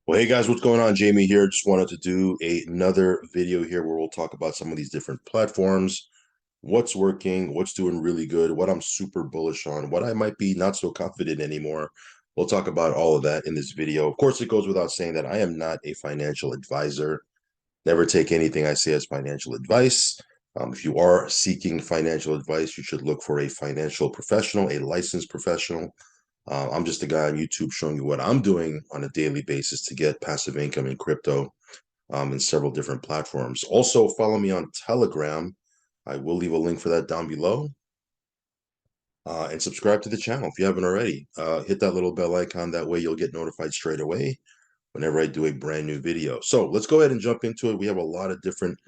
Well, hey guys, what's going on? Jamie here. Just wanted to do another video here where we'll talk about some of these different platforms, what's working, what's doing really good, what I'm super bullish on, what I might be not so confident anymore. We'll talk about all of that in this video. Of course, it goes without saying that I am not a financial advisor. Never take anything I say as financial advice. If you are seeking financial advice, you should look for a financial professional, a licensed professional. I'm just a guy on YouTube showing you what I'm doing on a daily basis to get passive income in crypto in several different platforms. Also, follow me on Telegram. I will leave a link for that down below. And subscribe to the channel if you haven't already. Hit that little bell icon. That way you'll get notified straight away whenever I do a brand new video. So let's go ahead and jump into it. We have a lot of different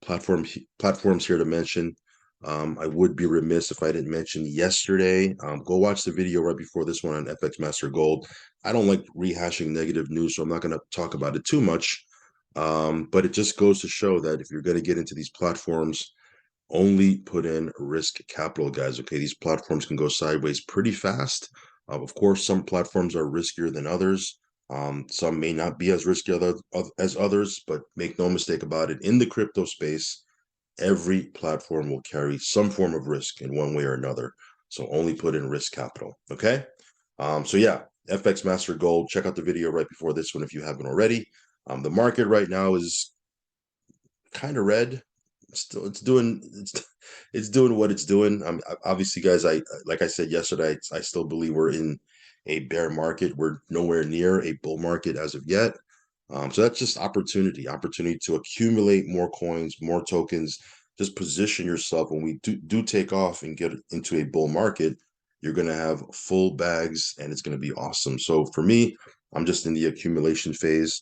platforms here to mention. I would be remiss if I didn't mention yesterday. Go watch the video right before this one on FX Master Gold. I don't like rehashing negative news, so I'm not going to talk about it too much. But it just goes to show that if you're going to get into these platforms, only put in risk capital, guys. Okay, these platforms can go sideways pretty fast. Of course, some platforms are riskier than others. Some may not be as risky as others, but make no mistake about it. In the crypto space, every platform will carry some form of risk in one way or another. So only put in risk capital. Okay. So yeah, FX Master Gold. Check out the video right before this one if you haven't already. The market right now is kind of red. Still, it's doing what it's doing. Obviously, guys. I like I said yesterday. I still believe we're in a bear market. We're nowhere near a bull market as of yet. So that's just opportunity to accumulate more coins, more tokens. Just position yourself when we do take off and get into a bull market. You're going to have full bags, and it's going to be awesome. So for me, I'm just in the accumulation phase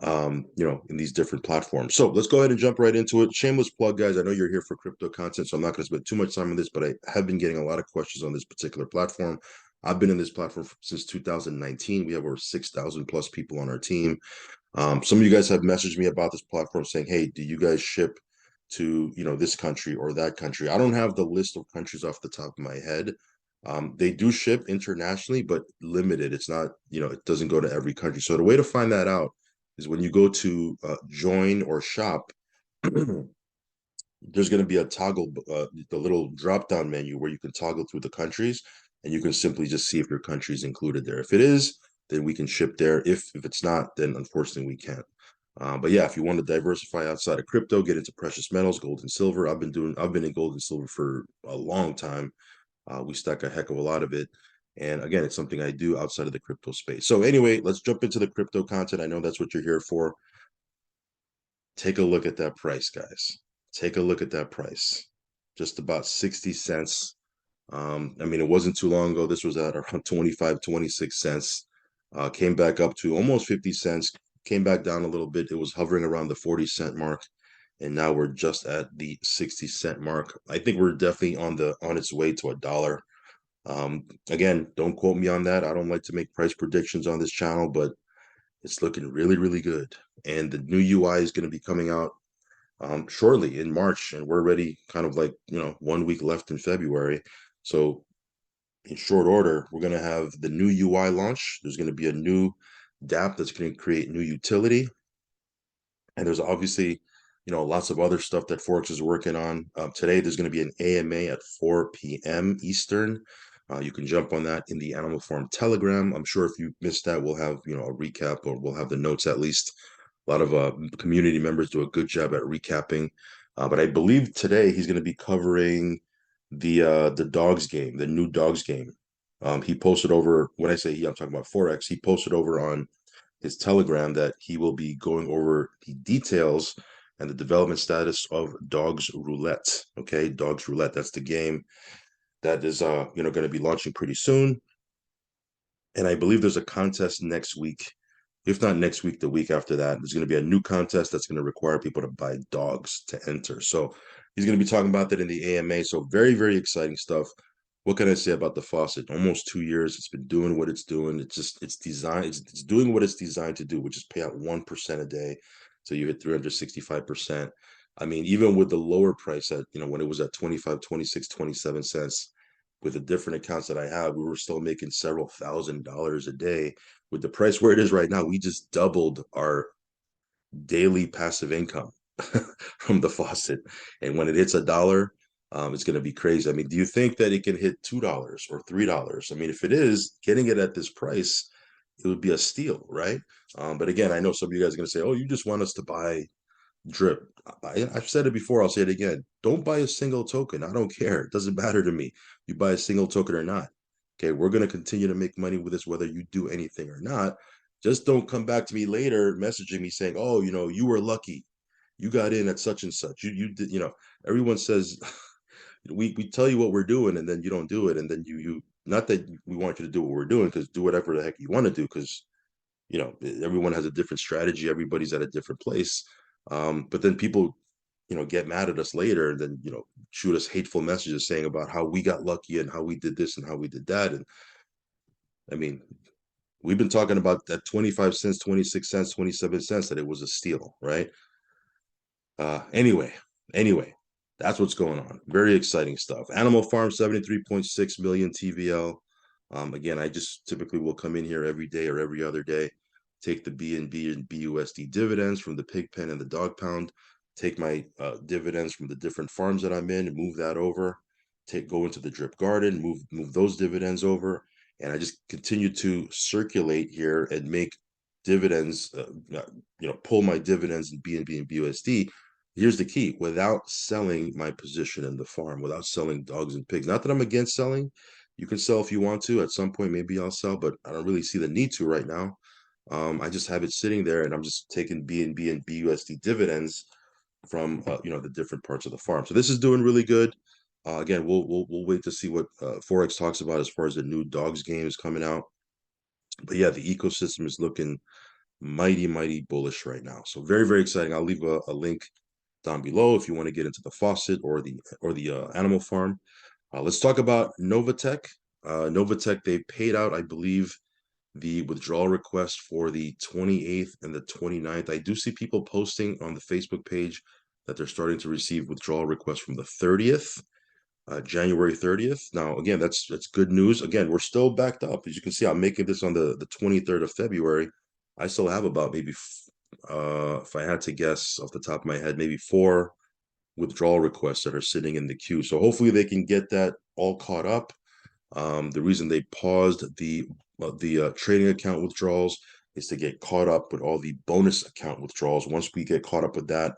in these different platforms. So let's go ahead and jump right into it. Shameless plug, guys. I know you're here for crypto content, so I'm not going to spend too much time on this, but I have been getting a lot of questions on this particular platform. I've been in this platform since 2019. We have over 6,000 plus people on our team. Some of you guys have messaged me about this platform saying, hey, do you guys ship to, this country or that country? I don't have the list of countries off the top of my head. They do ship internationally, but limited. It's not, it doesn't go to every country. So the way to find that out is when you go to join or shop, there's going to be a toggle, the little drop down menu where you can toggle through the countries, and you can simply just see if your country is included there. If it is, then we can ship there. If it's not, then unfortunately we can't. But yeah, if you want to diversify outside of crypto, get into precious metals, gold and silver. I've been in gold and silver for a long time. We stack a heck of a lot of it. And again, it's something I do outside of the crypto space. So anyway, let's jump into the crypto content. I know that's what you're here for. Take a look at that price, guys. Take a look at that price. Just about 60 cents. I mean, it wasn't too long ago. This was at around 25, 26 cents. Came back up to almost 50 cents. Came back down a little bit. It was hovering around the 40-cent mark. And now we're just at the 60-cent mark. I think we're definitely on its way to $1. Again, don't quote me on that. I don't like to make price predictions on this channel, but it's looking really, really good. And the new UI is going to be coming out shortly in March, and we're already kind of like 1 week left in February. So in short order, we're going to have the new UI launch. There's going to be a new DApp that's going to create new utility, and there's obviously lots of other stuff that Forex is working on. Today there's going to be an AMA at 4 p.m. Eastern. You can jump on that in the Animal Farm Telegram. I'm sure if you missed that, we'll have a recap, or we'll have the notes at least. A lot of community members do a good job at recapping. But I believe today he's going to be covering the dogs game, the new dogs game. He posted over, when I say he, I'm talking about Forex. He posted over on his Telegram that he will be going over the details and the development status of Dogs Roulette. Okay, Dogs Roulette. That's the game that is going to be launching pretty soon. And I believe there's a contest next week. If not next week, the week after that, there's going to be a new contest that's going to require people to buy dogs to enter. So he's going to be talking about that in the AMA. So very, very exciting stuff. What can I say about the Faucet? Almost 2 years. It's been doing what it's doing. It's designed. It's doing what it's designed to do, which is pay out 1% a day. So you hit 365%. I mean, even with the lower price at, when it was at 25, 26, 27 cents, with the different accounts that I have, we were still making several $1,000s a day. With the price where it is right now, we just doubled our daily passive income from the faucet. And when it hits $1, it's going to be crazy. I mean, do you think that it can hit $2 or $3? I mean, if it is, getting it at this price, it would be a steal, right? But again, I know some of you guys are going to say, "Oh, you just want us to buy drip." I've said it before. I'll say it again. Don't buy a single token. I don't care. It doesn't matter to me. You buy a single token or not. Okay, we're going to continue to make money with this, whether you do anything or not. Just don't come back to me later messaging me saying, "Oh, you were lucky. You got in at such and such. You did, everyone says we tell you what we're doing and then you don't do it. And then you not that we want you to do what we're doing, because do whatever the heck you want to do, because everyone has a different strategy, everybody's at a different place. But then people get mad at us later and then shoot us hateful messages saying about how we got lucky and how we did this and how we did that. And I mean, we've been talking about that 25 cents, 26 cents, 27 cents, that it was a steal, right? Anyway, that's what's going on. Very exciting stuff. Animal Farm, 73.6 million TVL. Again, I just typically will come in here every day or every other day, take the BNB and BUSD dividends from the pig pen and the dog pound, take my dividends from the different farms that I'm in and move that over, go into the drip garden, move those dividends over, and I just continue to circulate here and make dividends, pull my dividends in BNB and BUSD. Here's the key: without selling my position in the farm, without selling dogs and pigs. Not that I'm against selling. You can sell if you want to. At some point, maybe I'll sell, but I don't really see the need to right now. I just have it sitting there, and I'm just taking BNB and BUSD dividends from the different parts of the farm. So this is doing really good. Again, we'll wait to see what Forex talks about as far as the new dogs game is coming out. But yeah, the ecosystem is looking mighty bullish right now. So very, very exciting. I'll leave a link down below if you want to get into the faucet or the animal farm. Let's talk about Novatech. Novatech, they paid out, I believe, the withdrawal request for the 28th and the 29th. I do see people posting on the Facebook page that they're starting to receive withdrawal requests from the 30th, January 30th. Now, again, that's good news. Again, we're still backed up. As you can see, I'm making this on the 23rd of February. I still have about maybe, if I had to guess off the top of my head, maybe 4 withdrawal requests that are sitting in the queue. So hopefully they can get that all caught up. The reason they paused the trading account withdrawals is to get caught up with all the bonus account withdrawals. Once we get caught up with that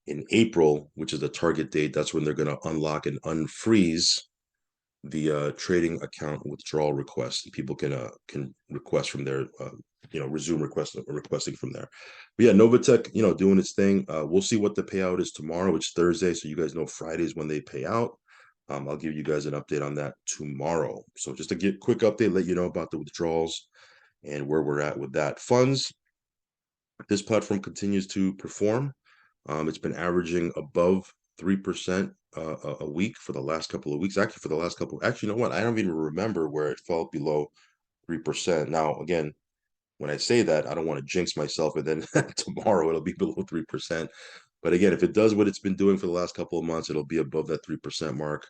in April, which is the target date, that's when they're going to unlock and unfreeze the trading account withdrawal request. And people can request from there, resume requesting from there. But yeah, Novatech, doing its thing. We'll see what the payout is tomorrow. It's Thursday, so you guys know Fridays when they pay out. I'll give you guys an update on that tomorrow. So just a quick update, let you know about the withdrawals and where we're at with that. Funds, this platform continues to perform. It's been averaging above 3% a week for the last couple of weeks. Actually, you know what? I don't even remember where it fell below 3%. Now, again, when I say that, I don't want to jinx myself and then tomorrow it'll be below 3%. But again, if it does what it's been doing for the last couple of months, it'll be above that 3% mark.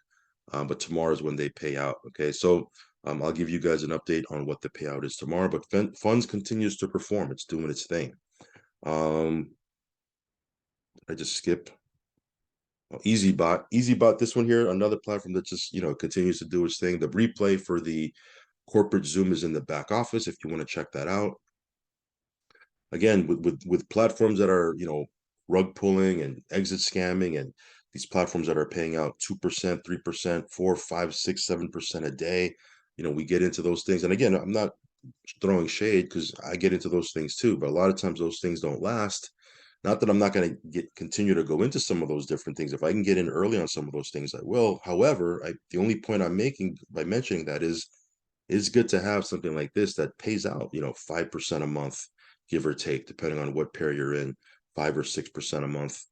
But tomorrow is when they pay out. Okay, so I'll give you guys an update on what the payout is tomorrow. But funds continues to perform. It's doing its thing. I just skip. Oh, EasyBot. This one here, another platform that just continues to do its thing. The replay for the corporate Zoom is in the back office if you want to check that out. Again, with platforms that are rug pulling and exit scamming, and these platforms that are paying out 2%, 3%, 4, 5, 6, 7% a day, we get into those things. And again, I'm not throwing shade because I get into those things too, but a lot of times those things don't last. Not that I'm not going to continue to go into some of those different things. If I can get in early on some of those things, I will. However, the only point I'm making by mentioning that is it's good to have something like this that pays out 5% a month, give or take, depending on what pair you're in, 5 or 6% a month,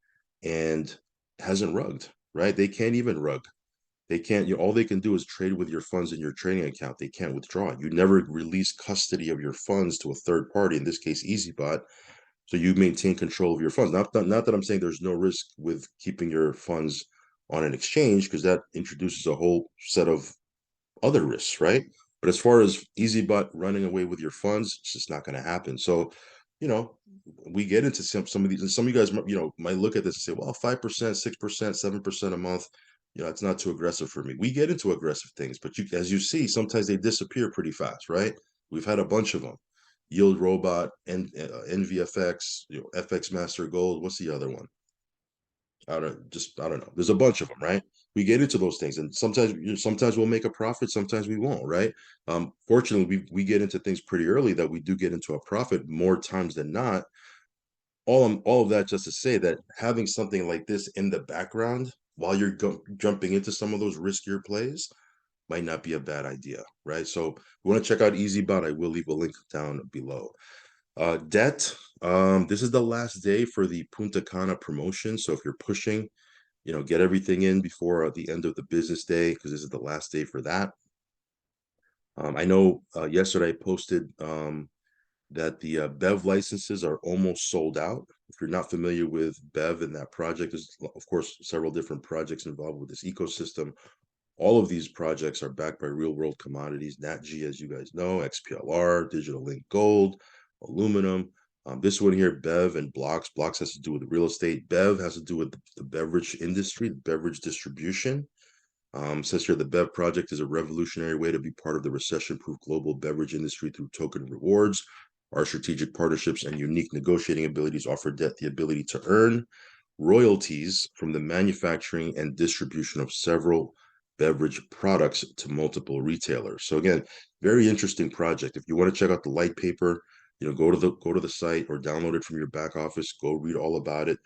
and hasn't rugged, right? They can't even rug. They can't, all they can do is trade with your funds in your trading account. They can't withdraw it. You never release custody of your funds to a third party, in this case, EasyBot. So you maintain control of your funds. Not that I'm saying there's no risk with keeping your funds on an exchange, because that introduces a whole set of other risks, right? But as far as easy butt running away with your funds, it's just not going to happen. So, you know, we get into some of these, and some of you guys, might look at this and say, well, 5%, 6%, 7% a month, it's not too aggressive for me. We get into aggressive things, but as you see, sometimes they disappear pretty fast, right? We've had a bunch of them. Yield Robot, and NVFX, FX Master Gold. What's the other one? I don't know. There's a bunch of them, right? We get into those things, and sometimes we'll make a profit, sometimes we won't, right? Fortunately, we get into things pretty early that we do get into a profit more times than not. All of that just to say that having something like this in the background while you're jumping into some of those riskier plays might not be a bad idea, right? So if you want to check out EasyBot, I will leave a link down below. Debt. This is the last day for the Punta Cana promotion. So if you're pushing, get everything in before the end of the business day, because this is the last day for that. I know yesterday I posted that the BEV licenses are almost sold out. If you're not familiar with BEV and that project, there's of course several different projects involved with this ecosystem. All of these projects are backed by real world commodities, NatG, as you guys know, XPLR, Digital Link Gold, aluminum. This one here, BEV and Blocks. Blocks has to do with real estate. BEV has to do with the beverage industry, the beverage distribution. Says here the BEV project is a revolutionary way to be part of the recession-proof global beverage industry through token rewards. Our strategic partnerships and unique negotiating abilities offer debt the ability to earn royalties from the manufacturing and distribution of several beverage products to multiple retailers. So again, very interesting project. If you want to check out the light paper, go to the site or download it from your back office, go read all about it.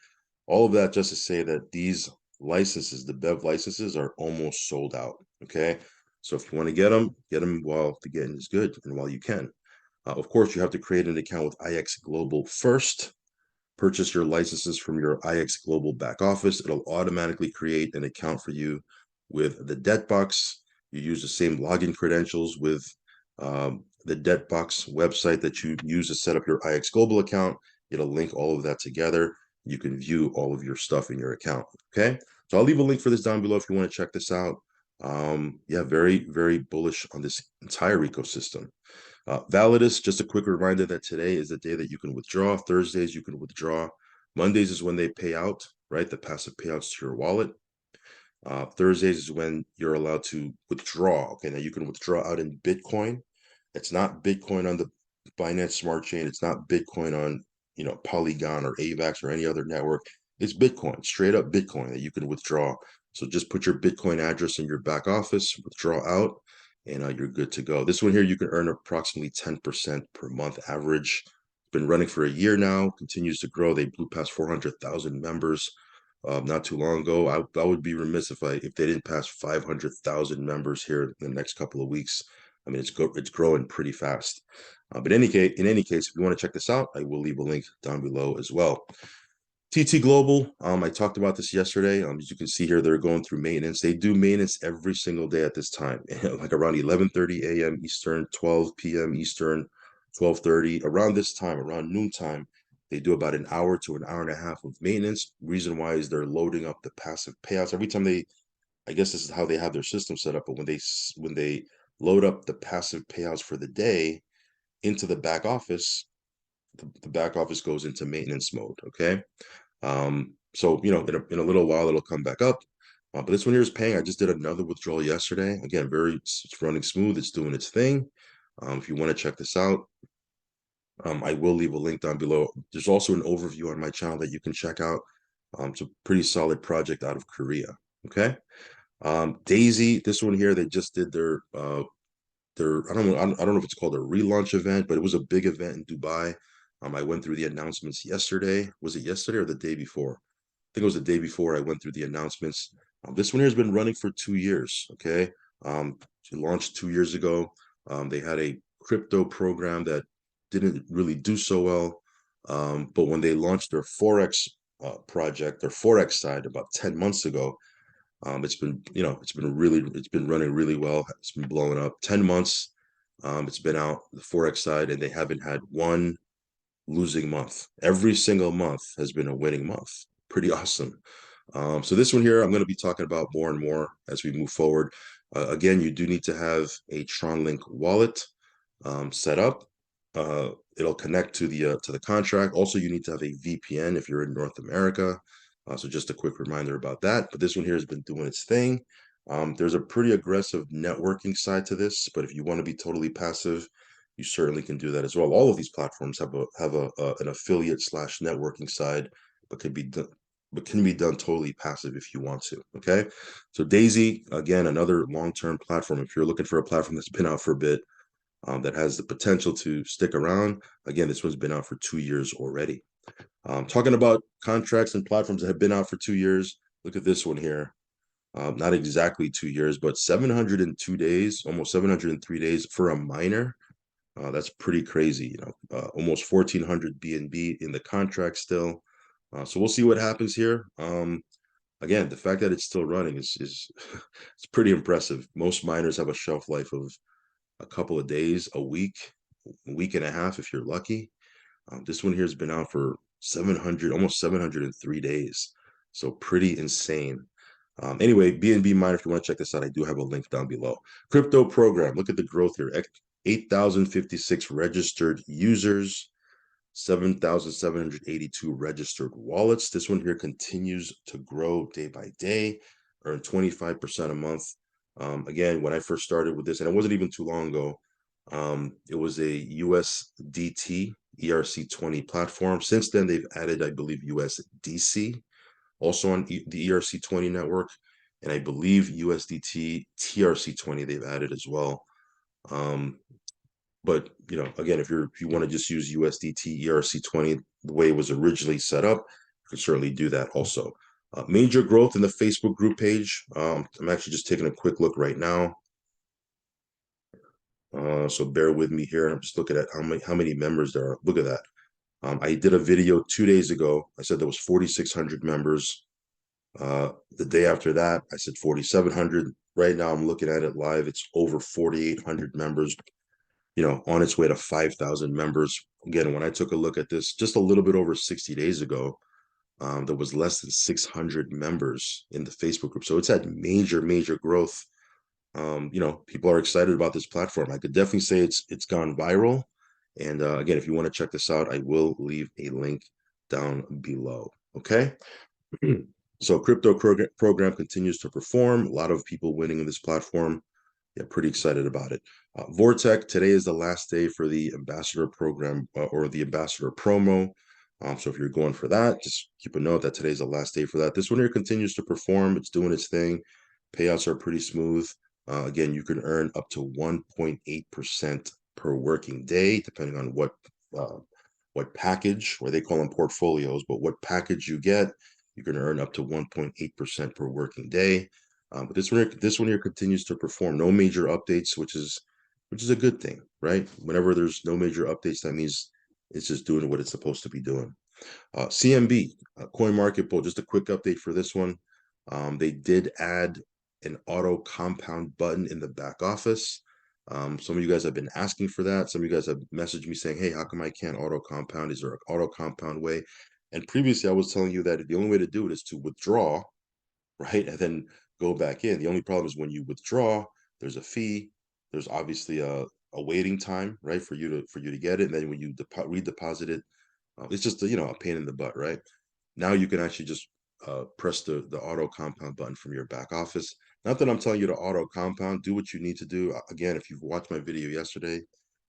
All of that just to say that these licenses, the BEV licenses, are almost sold out. Okay. So if you want to get them while the getting is good and while you can. Of course, you have to create an account with IX Global first. Purchase your licenses from your IX Global back office. It'll automatically create an account for you with the debt box. You use the same login credentials with the debt box website that you use to set up your IX Global account. It'll link all of that together. You can view all of your stuff in your account. Okay. So I'll leave a link for this down below if you want to check this out. Yeah, very, very bullish on this entire ecosystem. Validus, just a quick reminder that today is the day that you can withdraw. Thursdays, you can withdraw. Mondays is when they pay out, right? The passive payouts to your wallet. Thursdays is when you're allowed to withdraw. Okay, now you can withdraw out in Bitcoin. It's not Bitcoin on the Binance Smart Chain. It's not Bitcoin on, Polygon or AVAX or any other network. It's Bitcoin, straight up Bitcoin that you can withdraw. So just put your Bitcoin address in your back office, withdraw out, and you're good to go. This one here, you can earn approximately 10% per month average. Been running for a year now, continues to grow. They blew past 400,000 members not too long ago. I would be remiss if they didn't pass 500,000 members here in the next couple of weeks. I mean, it's growing pretty fast. But in any case, if you want to check this out, I will leave a link down below as well. TT Global, I talked about this yesterday. As you can see here, they're going through maintenance. They do maintenance every single day at this time, like around 11:30 a.m. Eastern, 12 p.m. Eastern, 12:30. Around this time, around noontime, they do about an hour to an hour and a half of maintenance. Reason why is they're loading up the passive payouts. Every time I guess this is how they have their system set up, but when they load up the passive payouts for the day into the back office, the back office goes into maintenance mode, okay? So, in a little while, it'll come back up. But this one here is paying. I just did another withdrawal yesterday. Again, it's running smooth. It's doing its thing. If you want to check this out, I will leave a link down below. There's also an overview on my channel that you can check out. It's a pretty solid project out of Korea. Okay. Daisy, this one here, they just did I don't know if it's called a relaunch event, but it was a big event in Dubai. I went through the announcements yesterday. Was it yesterday or the day before? I think it was the day before I went through the announcements. This one here has been running for 2 years. Okay. It launched 2 years ago. They had a crypto program that didn't really do so well. But when they launched their Forex project, their Forex side about 10 months ago, it's been running really well. It's been blowing up. 10 months. It's been out the Forex side, and they haven't had one losing month. Every single month has been a winning month. Pretty awesome. So this one here, I'm going to be talking about more and more as we move forward. Again, you do need to have a TronLink wallet set up. It'll connect to the contract. Also, you need to have a VPN if you're in North America. So just a quick reminder about that. But this one here has been doing its thing. There's a pretty aggressive networking side to this, but if you want to be totally passive, you certainly can do that as well. All of these platforms have an affiliate slash networking side, but can be done totally passive if you want to. Okay, so Daisy, again, another long-term platform. If you're looking for a platform that's been out for a bit, that has the potential to stick around. Again, this one's been out for 2 years already. Talking about contracts and platforms that have been out for 2 years, look at this one here. Not exactly 2 years, but 702 days, almost 703 days for a miner. That's pretty crazy, almost 1,400 BNB in the contract still. So we'll see what happens here. Again, the fact that it's still running is it's pretty impressive. Most miners have a shelf life of a couple of days, a week and a half if you're lucky. This one here has been out for 700, almost 703 days. So pretty insane. Anyway, BNB Miner, if you want to check this out, I do have a link down below. Crypto program, look at the growth here. 8,056 registered users, 7,782 registered wallets. This one here continues to grow day by day, earn 25% a month. Again, when I first started with this, and it wasn't even too long ago, it was a USDT ERC20 platform. Since then, they've added, I believe, USDC also on the ERC20 network, and I believe USDT TRC20 they've added as well. But again, if you want to just use USDT ERC20 the way it was originally set up, you can certainly do that also. Major growth in the Facebook group page. I'm actually just taking a quick look right now. So bear with me here. I'm just looking at how many members there are. Look at that. I did a video 2 days ago. I said there was 4,600 members. The day after that, I said 4,700. Right now, I'm looking at it live. It's over 4,800 members, on its way to 5,000 members. Again, when I took a look at this just a little bit over 60 days ago, there was less than 600 members in the Facebook group. So it's had major, major growth. People are excited about this platform. I could definitely say it's gone viral. And again, if you want to check this out, I will leave a link down below. Okay. So crypto program continues to perform. A lot of people winning in this platform. Yeah, pretty excited about it. Vortec, today is the last day for the ambassador program or the ambassador promo. So if you're going for that, just keep a note that today's the last day for that. This one here continues to perform. It's doing its thing. Payouts are pretty smooth. Again, you can earn up to 1.8% per working day, depending on what package, or they call them portfolios, but what package you get, you can earn up to 1.8% per working day. But this one here continues to perform. No major updates, which is a good thing, right? Whenever there's no major updates, that means it's just doing what it's supposed to be doing. CMB, CoinMarketPool, just a quick update for this one. They did add an auto compound button in the back office. Some of you guys have been asking for that. Some of you guys have messaged me saying, hey, how come I can't auto compound? Is there an auto compound way? And previously I was telling you that the only way to do it is to withdraw, right? And then go back in. The only problem is when you withdraw, there's a fee. There's obviously a waiting time, right? For you to get it. And then when you redeposit it, it's just a pain in the butt, right? Now you can actually just press the auto compound button from your back office. Not that I'm telling you to auto compound, do what you need to do. Again, if you've watched my video yesterday,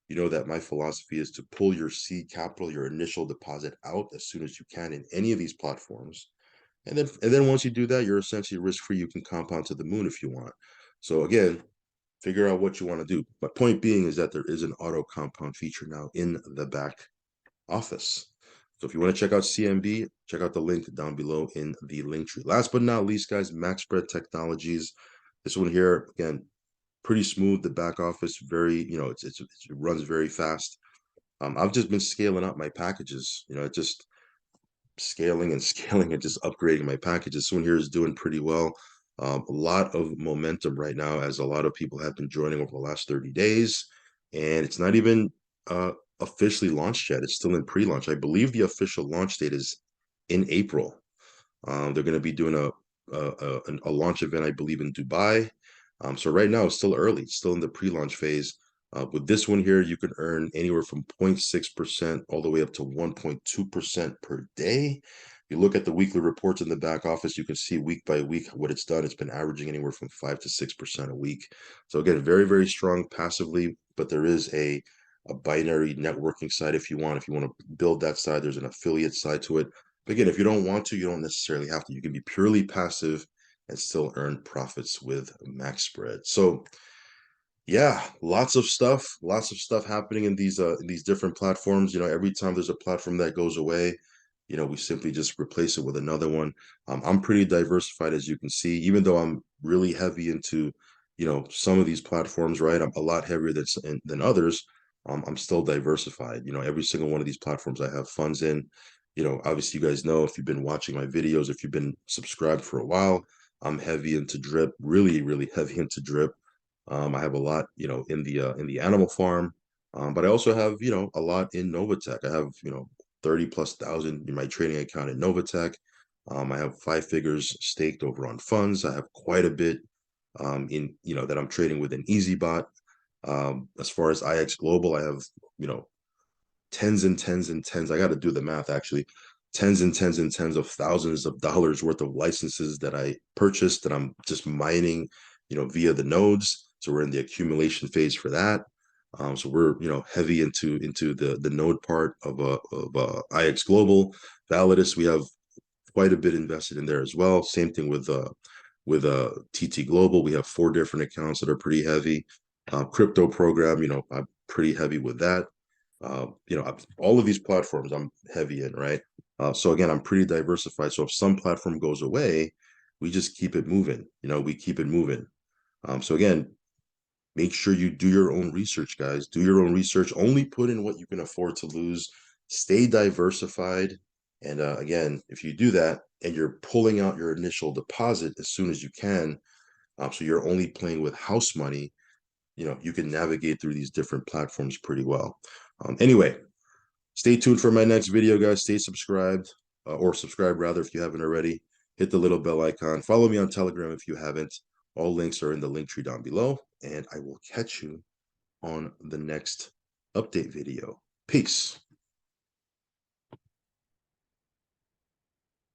you know that my philosophy is to pull your seed capital, your initial deposit out as soon as you can in any of these platforms. And then once you do that, you're essentially risk-free. You can compound to the moon if you want. So again, figure out what you want to do. My point being is that there is an auto compound feature now in the back office. So if you want to check out CMB, check out the link down below in the link tree. Last but not least, guys, Max Spread Technologies. This one here, again, pretty smooth. The back office, very, it runs very fast. I've just been scaling up my packages. Just scaling and scaling and just upgrading my packages. This one here is doing pretty well. A lot of momentum right now, as a lot of people have been joining over the last 30 days, and it's not even officially launched yet. It's still in pre-launch. I believe the official launch date is in April. They're going to be doing a launch event, I believe, in Dubai. So right now it's still early, it's still in the pre-launch phase. With this one here, you can earn anywhere from 0.6% all the way up to 1.2% per day. You look at the weekly reports in the back office, you can see week by week what it's done. It's been averaging anywhere from 5 to 6% a week. So again, very, very strong passively, but there is a binary networking side if you want. If you want to build that side, there's an affiliate side to it. But again, if you don't want to, you don't necessarily have to. You can be purely passive and still earn profits with max spread. So yeah, lots of stuff happening in these different platforms. You know, every time there's a platform that goes away, you know, we simply just replace it with another one. I'm pretty diversified, as you can see, even though I'm really heavy into, you know, some of these platforms, right? I'm a lot heavier than others. I'm still diversified. You know, every single one of these platforms I have funds in. You know, obviously, you guys know if you've been watching my videos, if you've been subscribed for a while, I'm heavy into drip, really, really heavy into drip. I have a lot, you know, in the animal farm, but I also have, you know, a lot in Novatech. I have, you know, 30 plus thousand in my trading account in Novatech. I have 5 figures staked over on funds. I have quite a bit in, you know, that I'm trading with an EasyBot. As far as IX Global, I have, you know, tens and tens and tens. I got to do the math actually. Tens and tens and tens of thousands of dollars worth of licenses that I purchased that I'm just mining, you know, via the nodes. So we're in the accumulation phase for that. So we're, you know, heavy into the node part of IX Global, Validus. We have quite a bit invested in there as well. Same thing with TT Global. We have 4 different accounts that are pretty heavy. Crypto program, you know, I'm pretty heavy with that. You know, all of these platforms I'm heavy in, right? So again, I'm pretty diversified. So if some platform goes away, we just keep it moving. You know, we keep it moving. So again, make sure you do your own research, guys. Do your own research. Only put in what you can afford to lose. Stay diversified. And again, if you do that and you're pulling out your initial deposit as soon as you can, so you're only playing with house money, you know, you can navigate through these different platforms pretty well. Anyway, stay tuned for my next video, guys. Stay subscribed, or subscribe rather if you haven't already. Hit the little bell icon. Follow me on Telegram if you haven't. All links are in the link tree down below, and I will catch you on the next update video. Peace.